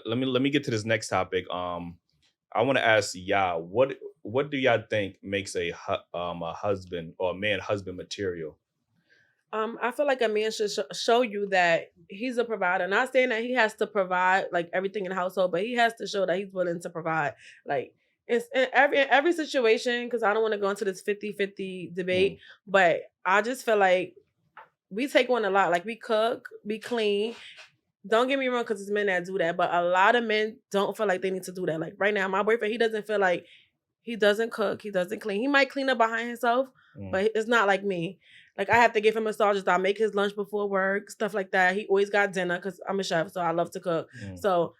let me get to this next topic. I want to ask y'all, what do y'all think makes a husband or a man husband material? I feel like a man should show you that he's a provider. Not saying that he has to provide like everything in the household, but he has to show that he's willing to provide. Like it's in every situation, because I don't want to go into this 50-50 debate, but I just feel like we take on a lot. Like we cook, we clean. Don't get me wrong, because it's men that do that, but a lot of men don't feel like they need to do that. Like right now, my boyfriend, he doesn't feel like he doesn't cook, he doesn't clean. He might clean up behind himself, but it's not like me. Like I have to give him massages. I make his lunch before work, stuff like that. He always got dinner because I'm a chef, so I love to cook. So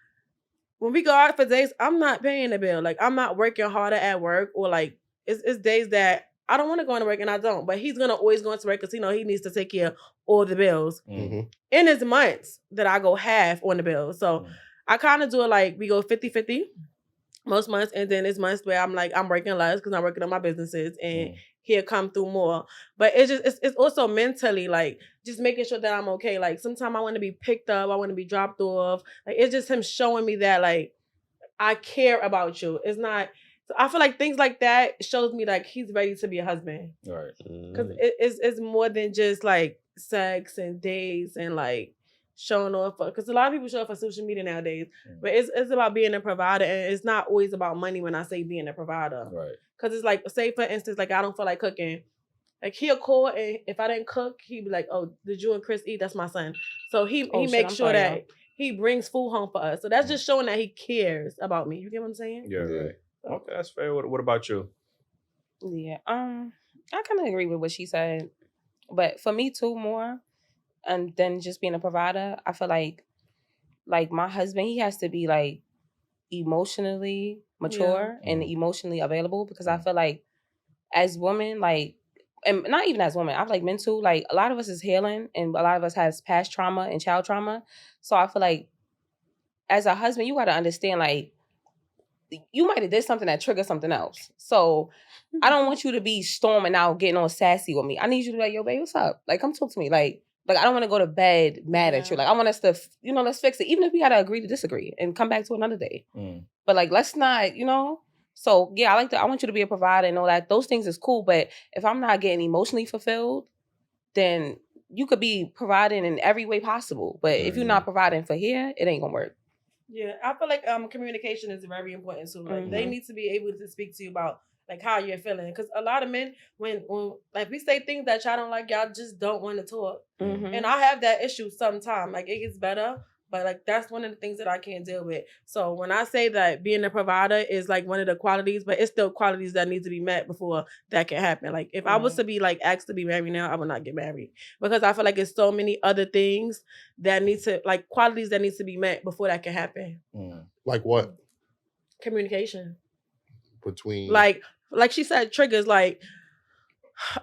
when we go out for days, I'm not paying the bill. Like I'm not working harder at work, or like it's days that I don't want to go into work and I don't. But he's gonna always go into work because he needs to take care of all the bills. In his months that I go half on the bills. So I kind of do it like we go 50-50 most months, and then it's months where I'm like I'm working less because I'm working on my businesses, and he'll come through more. But it's also mentally like just making sure that I'm okay. Like sometimes I want to be picked up, I want to be dropped off. Like it's just him showing me that like I care about you. It's not. So I feel like things like that shows me like he's ready to be a husband. Right. Because it's more than just like sex and dates and like showing off, because a lot of people show up for social media nowadays, but it's about being a provider, and it's not always about money when I say being a provider. Right. Because it's like, say for instance, like I don't feel like cooking. Like he'll call, and if I didn't cook, he'd be like, "Oh, did you and Chris eat? That's my son." So he makes sure that he brings food home for us. So that's just showing that he cares about me. You get what I'm saying? Yeah, right. Okay, that's fair. What about you? Yeah, I kind of agree with what she said, but for me too, more and than just being a provider, I feel like my husband, he has to be like emotionally mature and emotionally available, because I feel like as women, like, and not even as women, I feel like men too, like a lot of us is healing and a lot of us has past trauma and child trauma. So I feel like as a husband, you got to understand, like, you might have did something that triggered something else. So I don't want you to be storming out, getting all sassy with me. I need you to be like, yo, babe, what's up? Like, come talk to me. Like I don't want to go to bed mad at you. Like, I want us to, let's fix it. Even if we got to agree to disagree and come back to another day. But like, let's not, So yeah, I want you to be a provider and all that. Those things is cool. But if I'm not getting emotionally fulfilled, then you could be providing in every way possible. But if you're not providing for here, it ain't gonna work. Yeah, I feel like communication is very important too. Like they need to be able to speak to you about like how you're feeling, because a lot of men, when like we say things that y'all don't like, y'all just don't want to talk. And I have that issue sometimes. Like it gets better, but like that's one of the things that I can't deal with. So when I say that being a provider is like one of the qualities, but it's still qualities that need to be met before that can happen. Like if I was to be like asked to be married now, I would not get married, because I feel like it's so many other things that need to, like, qualities that needs to be met before that can happen. Like what? Communication. Between like she said, triggers. Like,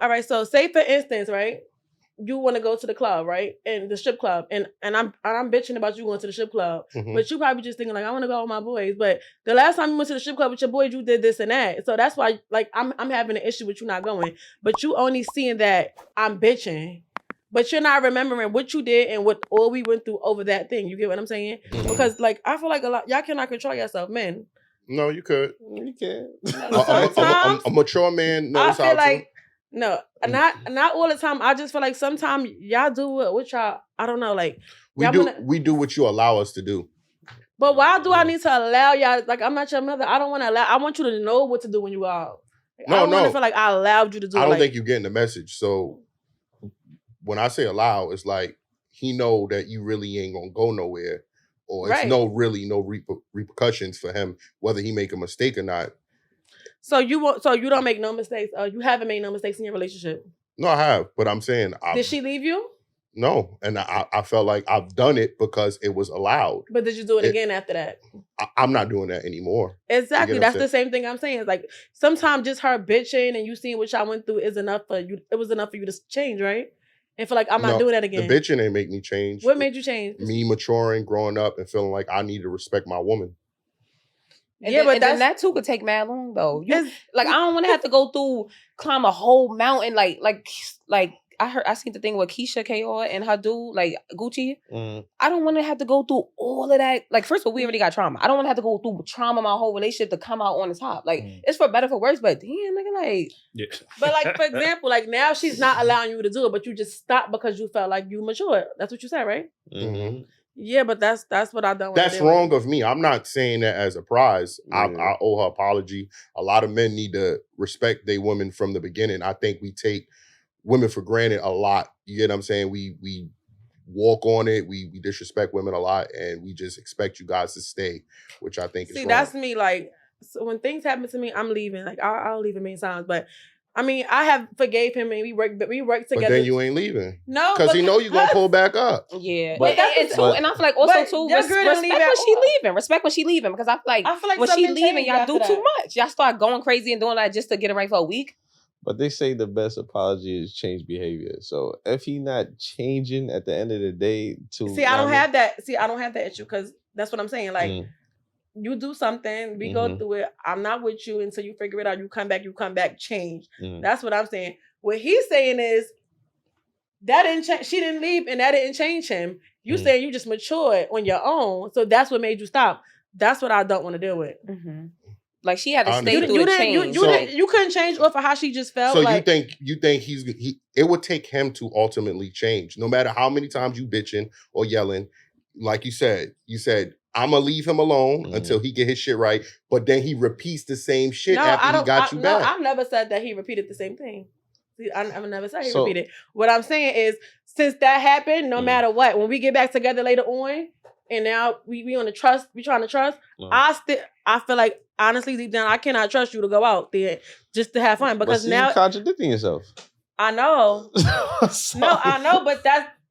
all right, so say for instance, right, you want to go to the club, right, and the strip club, and I'm bitching about you going to the strip club, but you probably just thinking like, I want to go with my boys, but the last time you went to the strip club with your boys, you did this and that, so that's why like I'm having an issue with you not going, but you only seeing that I'm bitching, but you're not remembering what you did and what all we went through over that thing. You get what I'm saying? Because like I feel like a lot y'all cannot control yourself, men. No, you could. You can. A mature man knows how to. No, not all the time. I just feel like sometimes y'all do what y'all, I don't know, like we do what you allow us to do. But why do I need to allow y'all? Like, I'm not your mother. I don't want to allow. I want you to know what to do when you out. Like, I don't want to feel like I allowed you to do it. I don't think you're getting the message. So when I say allow, it's like he know that you really ain't gonna go nowhere, or it's no repercussions for him whether he make a mistake or not. So you don't make no mistakes. You haven't made no mistakes in your relationship. No, I have, but I'm saying, did she leave you? No, and I felt like I've done it because it was allowed. But did you do it again after that? I'm not doing that anymore. Exactly, that's the same thing I'm saying. It's like sometimes just her bitching and you seeing what y'all went through is enough for you. It was enough for you to change, right? And feel like I'm not doing that again. The bitching ain't make me change. What made you change? Me maturing, growing up, and feeling like I need to respect my woman. And then that too could take mad long though. Like I don't want to have to go through, climb a whole mountain, like I seen the thing with Keisha K.O. and her dude, like Gucci. I don't want to have to go through all of that. Like, first of all, we already got trauma. I don't want to have to go through trauma my whole relationship to come out on the top. Like, it's for better, for worse, but damn, nigga, like. Yeah. But like, for example, like now she's not allowing you to do it, but you just stopped because you felt like you matured. That's what you said, right? Mm-hmm. Yeah, but that's what I don't. That's wrong of me. I'm not saying that as a prize. I owe her apology. A lot of men need to respect their women from the beginning. I think we take women for granted a lot. You get what I'm saying? We walk on it. We disrespect women a lot, and we just expect you guys to stay, which I think is wrong. That's me. Like, so when things happen to me, I'm leaving. Like, I'll leave it many times, but. I mean, I have forgave him and we worked together. But then you ain't leaving. No. Because he know you're going to pull back up. Yeah. And I feel like also too, respect when she leaving. Respect when she leaving. Because I feel like when she leaving, y'all do too much. Y'all start going crazy and doing that just to get it right for a week. But they say the best apology is change behavior. So if he not changing at the end of the day I don't have that issue because that's what I'm saying. Like, you do something, we go through it. I'm not with you until you figure it out. You come back, change. That's what I'm saying. What he's saying is that didn't change. She didn't leave, and that didn't change him. You saying you just matured on your own, so that's what made you stop. That's what I don't want to deal with. Like she had to stay through the change. You couldn't change off of how she just felt. So like, you think it would take him to ultimately change, no matter how many times you bitching or yelling. Like you said, I'm going to leave him alone until he get his shit right. But then he repeats the same shit after he got you back. No, I've never said that he repeated the same thing. I've never said he repeated. What I'm saying is, since that happened, no matter what, when we get back together later on, and now we on the trust, we trying to trust, I feel like, honestly, deep down, I cannot trust you to go out there just to have fun. Because now you're contradicting yourself. I know. No, I know, but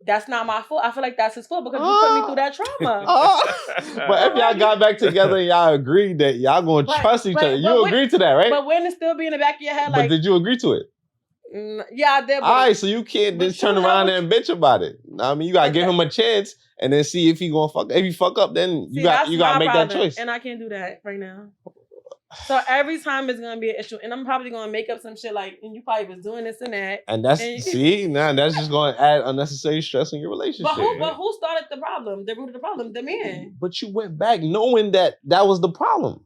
that's not my fault. I feel like that's his fault because you put me through that trauma. But if y'all got back together and y'all agreed that y'all gonna trust each other, you agreed to that, right? But wouldn't it still be in the back of your head? But did you agree to it? Yeah, I did. All right, so you can't just turn around and bitch about it. I mean, you gotta give him a chance and then see if he gonna fuck. If he fuck up, then you gotta make that choice. And I can't do that right now. So every time it's gonna be an issue, and I'm probably gonna make up some shit like, and you probably was doing this and that. And that's that's just gonna add unnecessary stress in your relationship. But who started the problem? The root of the problem, the man. But you went back knowing that was the problem.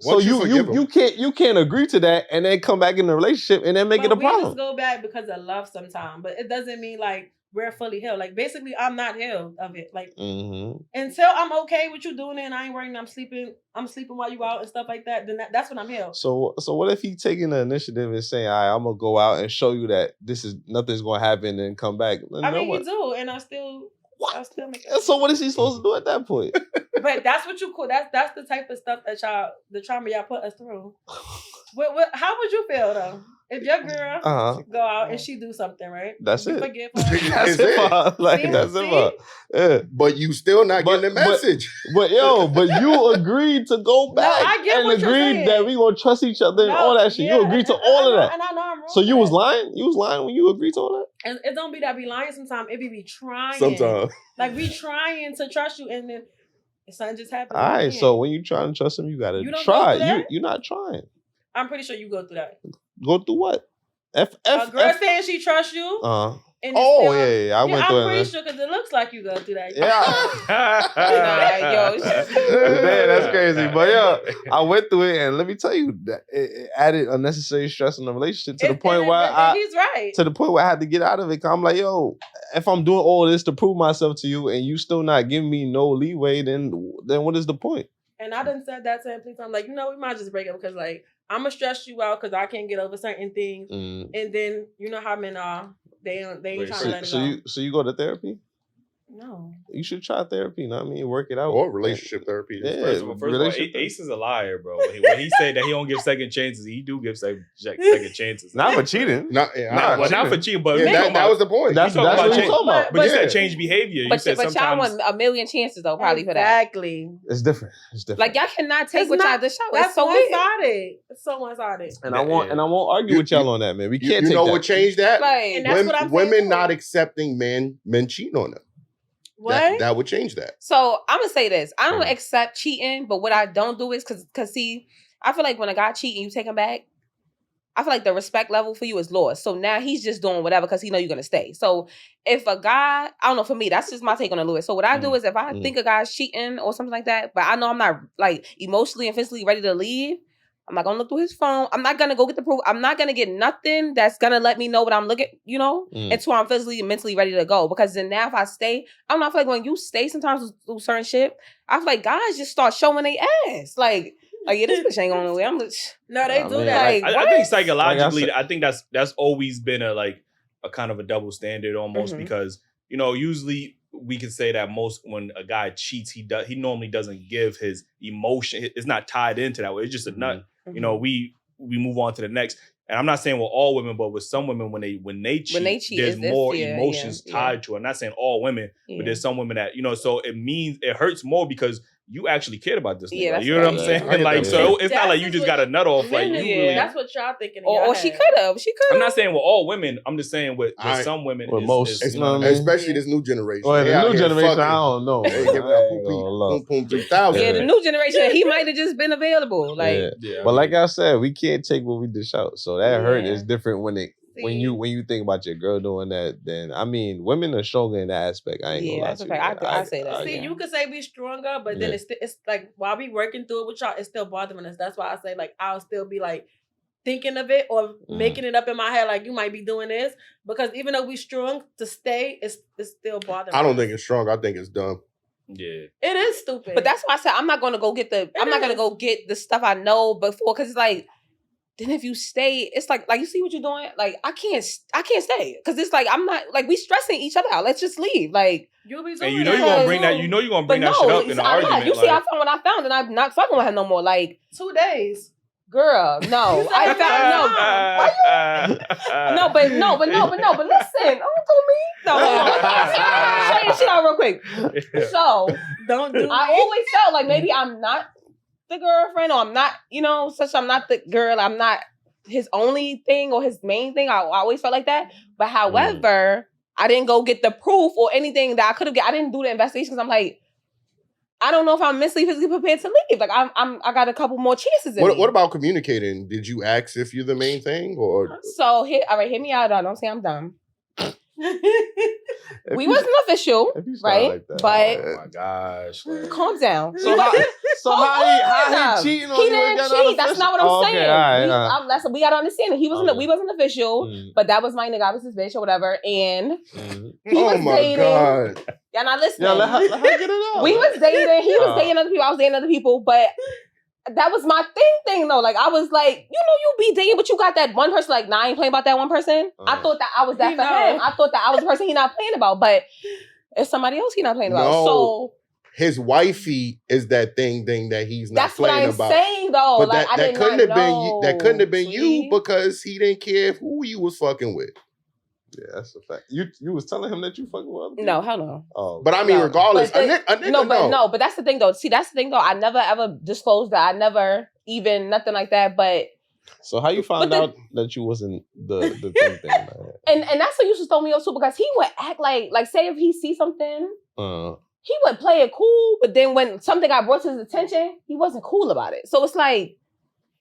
So you can't agree to that and then come back in the relationship and then make it a problem. We just go back because of love sometimes, but it doesn't mean like we're fully healed. Like basically, I'm not healed of it. Like until I'm okay with you doing it and I ain't worrying, I'm sleeping while you out and stuff like that. Then that's when I'm healed. So what if he taking the initiative and saying, "All right, I'm gonna go out and show you that nothing's gonna happen and come back." I mean, he do, and I still make it. So what is he supposed to do at that point? But that's what you call. That's the type of stuff that the trauma y'all put us through. How would you feel though if your girl go out and she do something, right? That's it. Forgive her. That's it. Like that's it. Yeah. But you still not getting the message. But you agreed to go back and agreed that we gonna trust each other and all that shit. You agreed to all of that. And I know I'm wrong. So you was lying. You was lying when you agreed to all that. And it don't be that be lying sometimes. It be trying. Sometimes. Like we trying to trust you, and then something just happens. All right. So when you try to trust him, you gotta try. You're not trying. I'm pretty sure you go through that. Go through what? A girl saying she trusts you. I went through it. I'm pretty sure because it looks like you go through that. Man, that's crazy. But I went through it, and let me tell you, that it added unnecessary stress in the relationship to the point where he's right. To the point where I had to get out of it. 'Cause I'm like, yo, if I'm doing all this to prove myself to you, and you still not giving me no leeway, then what is the point? And I done said that to him. I'm like, we might just break up because like I'm gonna stress you out because I can't get over certain things, and then you know how men are. They ain't trying to let it go. So you go to therapy? No. You should try therapy. You know what I mean? Work it out. Or relationship therapy. Yeah, first of all, Ace is a liar, bro. When he said that he don't give second chances, he do give second chances. Not for cheating. Not for cheating, but that was the point. That's what you're talking about. But you said change behavior. But y'all want a million chances though, probably for that. Exactly. It's different. Like y'all cannot take what y'all just showed. That's so one-sided. It's so one-sided. And I won't argue with y'all on that, man. We can't. You know what changed that? And that's what I'm saying. Women not accepting men cheating on them. What? That would change that. So I'm gonna say this. I don't accept cheating, but what I don't do is because see, I feel like when a guy cheat and you take him back, I feel like the respect level for you is lost. So now he's just doing whatever because he know you're going to stay. So if a guy, I don't know, for me, that's just my take on it, Louis. So what I do is if I think a guy's cheating or something like that, but I know I'm not like emotionally and physically ready to leave, I'm not going to look through his phone. I'm not going to go get the proof. I'm not going to get nothing that's going to let me know what I'm looking, until I'm physically and mentally ready to go. Because then now if I stay, I don't know, I feel like when you stay sometimes with certain shit, I feel like guys just start showing their ass. Like, yeah, this bitch ain't going nowhere. I'm just... No, they do that. Like, I think psychologically, I think that's always been a kind of a double standard almost because, usually we can say that most when a guy cheats, he normally doesn't give his emotion. It's not tied into that way. It's just a nut. We move on to the next. And I'm not saying with all women, but with some women when they cheat there's more emotions tied to it. I'm not saying all women, but there's some women that, so it means it hurts more because you actually cared about this nigga. You know what I'm saying? Like, so it's not like you just got a nut off. Like, you really... That's what y'all thinking. Or she could have. I'm not saying with all women. I'm just saying with some women. With most. Especially this new generation. Well, the new generation, I don't know. They give out poom 3000. Yeah, the new generation, he might have just been available. Like, but like I said, we can't take what we dish out. So that hurt is different when you think about your girl doing that. Then I mean, women are stronger in that aspect. I ain't gonna lie that's to okay. you. I say that. See, you could say we stronger, but then it's like while we working through it with y'all, it's still bothering us. That's why I say like I'll still be like thinking of it or making it up in my head like you might be doing this because even though we strong to stay, it's still bothering. I don't think it's strong. I think it's dumb. Yeah, it is stupid. But that's why I said I'm not gonna go get the stuff I know before because it's like. Then if you stay, it's like you see what you're doing. Like I can't stay because it's like I'm not like we stressing each other out. Let's just leave. Like you'll be. And you're gonna bring that. You're gonna bring that shit up in the argument. You see, I found what I found, and I'm not fucking with her no more. Like 2 days, girl. No, I found no. But listen, don't do me. No, show your shit out real quick. So don't do. I always felt like maybe I'm not the girlfriend, or I'm not, I'm not the girl, I'm not his only thing or his main thing. I always felt like that. But however, I didn't go get the proof or anything that I could have I didn't do the investigation because I'm like, I don't know if I'm mentally, physically prepared to leave. Like I got a couple more chances. What about communicating? Did you ask if you're the main thing or? So hear me out. Don't say I'm dumb. We wasn't official, right? Like that, but oh my gosh, calm down. So how he cheating on you? He didn't cheat. That's not what I'm saying. Right. We gotta understand it. We wasn't official, but that was my nigga. I was his bitch or whatever, and he was dating. God. Y'all not listening. Yeah, let her get it out. We was dating. He was dating other people. I was dating other people, but. That was my thing though. Like I was like, you be dating, but you got that one person. Like, I ain't playing about that one person. I thought that I was that for him. I thought that I was the person he not playing about. But it's somebody else he not playing about. So his wifey is that thing that he's not playing about. That's what I'm saying though. But like that couldn't have been you because he didn't care who you was fucking with. Yeah, that's a fact. You was telling him that you fucking with other people? No, hell no. Oh, but I mean, regardless, a nigga, but that's the thing though. See, that's the thing though. I never ever disclosed that. I never even nothing like that. But so how you found out that you wasn't the thing? And that's what you should told me also because he would act like say if he see something, he would play it cool. But then when something got brought to his attention, he wasn't cool about it. So it's like.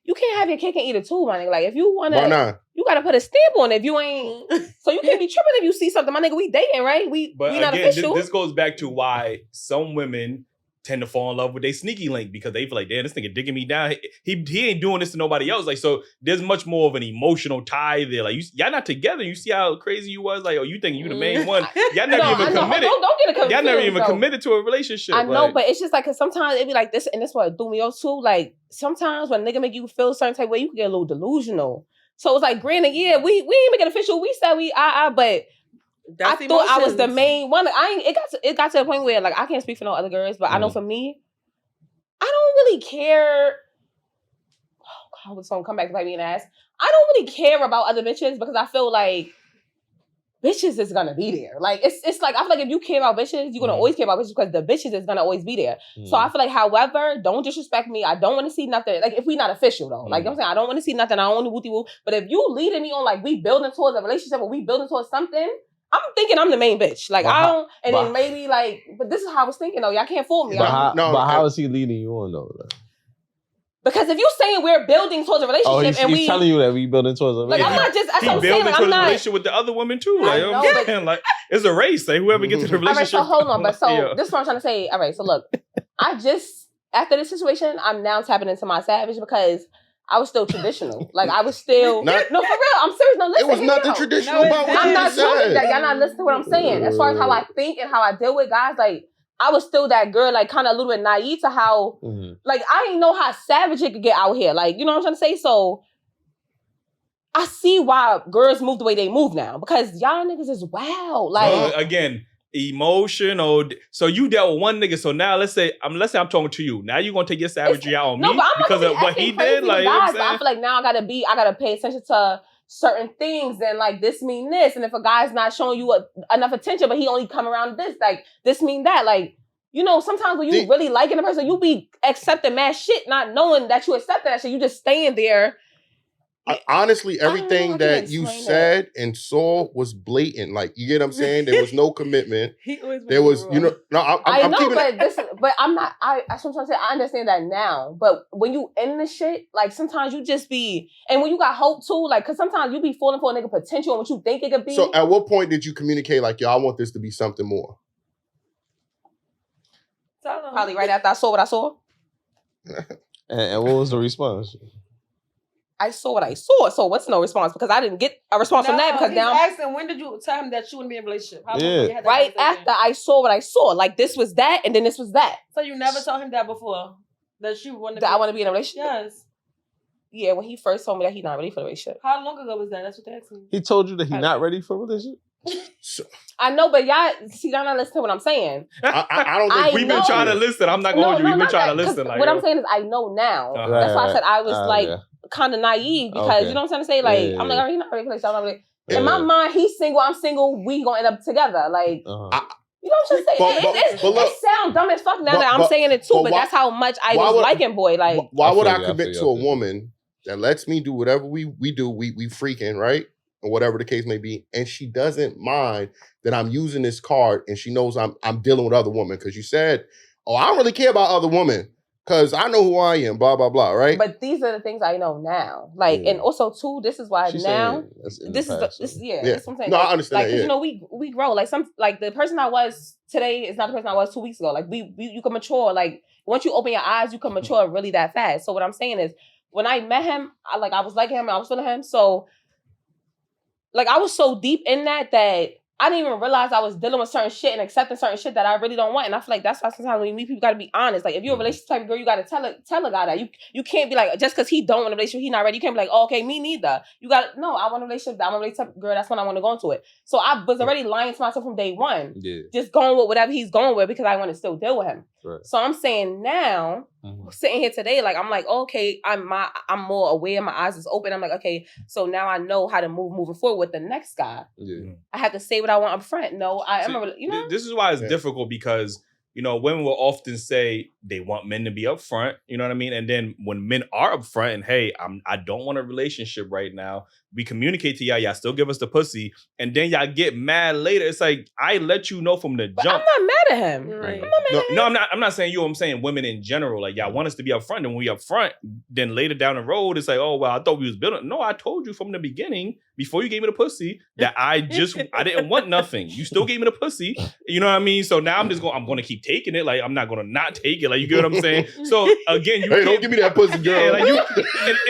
You can't have your cake and eat it too, my nigga. Like, if you want to, you got to put a stamp on it if you ain't. So you can't be tripping if you see something. My nigga, we dating, right? We not official. This goes back to why some women tend to fall in love with their sneaky link because they feel like, damn, this nigga digging me down. He ain't doing this to nobody else. Like, so there's much more of an emotional tie there. Like, y'all not together. You see how crazy you was? Like, oh, you think you the main one? Y'all never even committed. Don't get it confused. Y'all never even committed to a relationship. I know, but it's just like, cause sometimes it be like this, and this what threw me off too. Like, sometimes when a nigga make you feel a certain type of way, you can get a little delusional. So it's like, granted, we ain't make it official. We said but that's I thought I was the main one. It got to the point where like I can't speak for no other girls, but I know for me, I don't really care. Oh God, it's gonna come back to bite me in the ass. I don't really care about other bitches because I feel like bitches is gonna be there. Like it's like I feel like if you care about bitches, you're gonna always care about bitches because the bitches is gonna always be there. So I feel like, however, don't disrespect me. I don't want to see nothing. Like if we not official though, like I'm saying, I don't want to see nothing. I don't want to wooty woo. But if you leading me on like we building towards a relationship or we building towards something. I'm thinking I'm the main bitch. Like, then maybe, like, but this is how I was thinking, though. Y'all can't fool me. But how is he leading you on, though? Because if you saying we're building towards a relationship he's telling you that we building towards a relationship. Like I'm not just. That's what I'm saying. Building Like, towards I'm not a relationship with the other women too. Like I know, I'm saying, like it's a race. Like whoever gets to the relationship. All right, so hold on. But so this is what I'm trying to say. All right, so look, I just after this situation, I'm now tapping into my savage because I was still traditional. Like I was still no, for real. I'm serious. No, listen. It was nothing traditional about what I'm you not said. that. Y'all not listening to what I'm saying. As far as how I think and how I deal with guys, like I was still that girl, like kind of a little bit naive to how, like I didn't know how savage it could get out here. Like you know what I'm trying to say. So I see why girls move the way they move now because y'all niggas is wild. Like again. Emotional. So you dealt with one nigga. So now let's say I'm talking to you. Now you're gonna take your savagery out on me because of what he did. Like guys, I feel like now I gotta pay attention to certain things and like this mean this. And if a guy's not showing you enough attention, but he only come around this, like this mean that. Like you know, sometimes when you really liking a person, you be accepting mad shit, not knowing that you accepting that shit. You just staying there. Honestly, everything that you said and saw was blatant. Like, you get what I'm saying? There was no commitment. There was, you know, no, I'm know, but I'm not, that's what I'm trying to say. I understand that now. But when you in the shit, like, sometimes you just be, and when you got hope too, like, because sometimes you be falling for a nigga potential and what you think it could be. So at what point did you communicate, like, yo, I want this to be something more? Probably right after I saw what I saw. And what was the response? I saw what I saw. So what's no response? Because I didn't get a response from that. Because now I'm asking, when did you tell him that you wouldn't be in a relationship? How long you had that right after I saw what I saw. Like this was that, and then this was that. So you never told him that before? That you want to? That I want to be in a relationship? Yes. Yeah, when he first told me that he's not ready for the relationship. How long ago was that? That's what they asked me. He told you that he's not ready for a relationship? I know, but y'all not listening to what I'm saying. I don't think we've been trying to listen. I'm not going to hold you. We've been trying to listen. Like, what I'm saying is I know now. That's why I said I was kind of naive because you know what I'm trying to say? Like, I'm like, oh, he's not ready for this. I'm not ready. In my mind, he's single, I'm single, we gonna end up together. Like, you know what I'm saying? It sounds dumb as fuck now that I'm saying it too, but that's how much I was liking boy. Like, why would I commit to a woman that lets me do whatever we do, we freaking, right? Or whatever the case may be, and she doesn't mind that I'm using this card and she knows I'm dealing with other women. Because you said, oh, I don't really care about other women because I know who I am, blah, blah, blah, right? But these are the things I know now. Like, and also too, this is why now, that's what I'm saying. No, I understand like, that, you know, we grow. Like the person I was today is not the person I was 2 weeks ago. Like you can mature. Like once you open your eyes, you can mature really that fast. So what I'm saying is when I met him, I was like him, I was feeling him. So like, I was so deep in that I didn't even realize I was dealing with certain shit and accepting certain shit that I really don't want. And I feel like that's why sometimes when you meet people, you got to be honest. Like, if you're a relationship type of girl, you got to tell a guy that. You can't be like, just because he don't want a relationship, he not ready. You can't be like, oh, okay, me neither. You got to, no, I want a relationship. I'm a relationship girl. That's when I want to go into it. So I was already lying to myself from day one. Yeah. Just going with whatever he's going with because I want to still deal with him. Right. So I'm saying now, sitting here today, like, I'm like, okay, I'm more aware. My eyes is open. I'm like, okay, so now I know how to moving forward with the next guy. Yeah. I have to say what I want up front. No, I am This is why it's difficult because, you know, women will often say they want men to be upfront, you know what I mean? And then when men are upfront and, hey, I don't want a relationship right now, we communicate to y'all still give us the pussy, and then y'all get mad later. It's like, I let you know from the jump. I'm not mad at him. Right. I'm not saying you. I'm saying women in general. Like, y'all want us to be upfront, and when we upfront, then later down the road, it's like, oh, well, I thought we was building. No, I told you from the beginning, before you gave me the pussy, that I didn't want nothing. You still gave me the pussy. You know what I mean? So now I'm going to keep taking it. Like, I'm not going to not take it. Like, you get what I'm saying? So again, hey, don't give me that pussy, girl. Yeah, like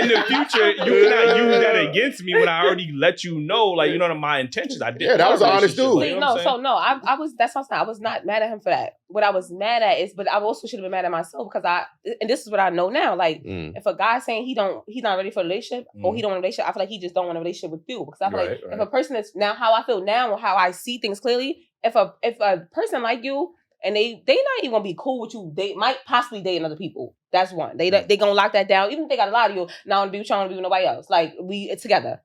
in the future, you cannot use that against me when I already let you know, like, you know, my intentions. I did. Yeah, that was an honest dude. Like, I was. That's what I'm saying. I was not mad at him for that. What I was mad at is, but I also should have been mad at myself because and this is what I know now. Like, if a guy's saying he's not ready for a relationship or he don't want a relationship, I feel like he just don't want a relationship with you because I feel like if a person is now how I feel now or how I see things clearly, if a person like you and they not even gonna be cool with you, they might possibly date other people. That's one. They gonna lock that down. Even if they got a lot of you, now want to be with you, I want to be with nobody else. Like we together,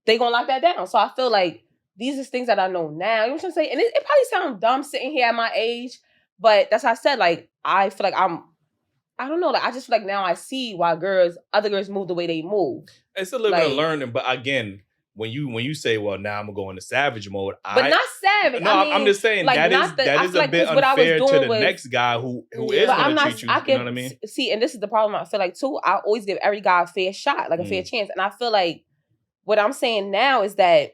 they gonna lock that down. So I feel like these are things that I know now. You know what I'm saying? And it probably sounds dumb sitting here at my age, but that's how I said. Like I feel like I don't know. Like I just feel like now I see why other girls move the way they move. It's a little bit of learning, but again, when you say, well, now I'm gonna go into savage mode, but not savage. No, I'm just saying like, that is a bit unfair to the next guy who is gonna treat you. You know what I mean? See, and this is the problem. I feel like too. I always give every guy a fair shot, like a fair chance, and I feel like what I'm saying now is that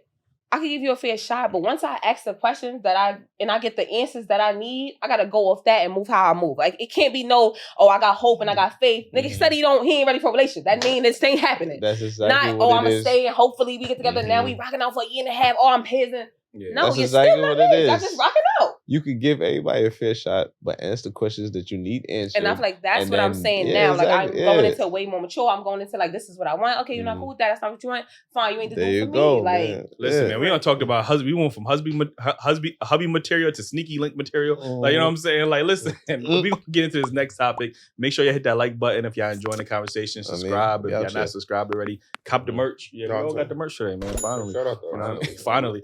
I can give you a fair shot, but once I ask the questions that I get the answers that I need, I gotta go off that and move how I move. Like it can't be I got hope and I got faith. Nigga said he ain't ready for a relationship. That mean this ain't happening. That's exactly not I'm gonna stay and hopefully we get together. Now we rocking out for a year and a half. I'm pissed. Yeah. No, that's you're exactly still what not it is. I'm just rocking out. You could give everybody a fair shot, but answer questions that you need answered. And I feel like that's what I'm saying now. Exactly, like I'm going into way more mature. I'm going into like, this is what I want. Okay, you're not cool with that. That's not what you want. Fine, you ain't the dude for me. Like, man. Listen, man, we don't talk about husband. We went from hubby material to sneaky link material. Like, you know what I'm saying? Like, listen, we gonna get into this next topic. Make sure you hit that like button if y'all enjoying the conversation. Subscribe if y'all not subscribed already. Cop the merch. Yeah, we all got the merch today, man. Finally, Shout out though. finally.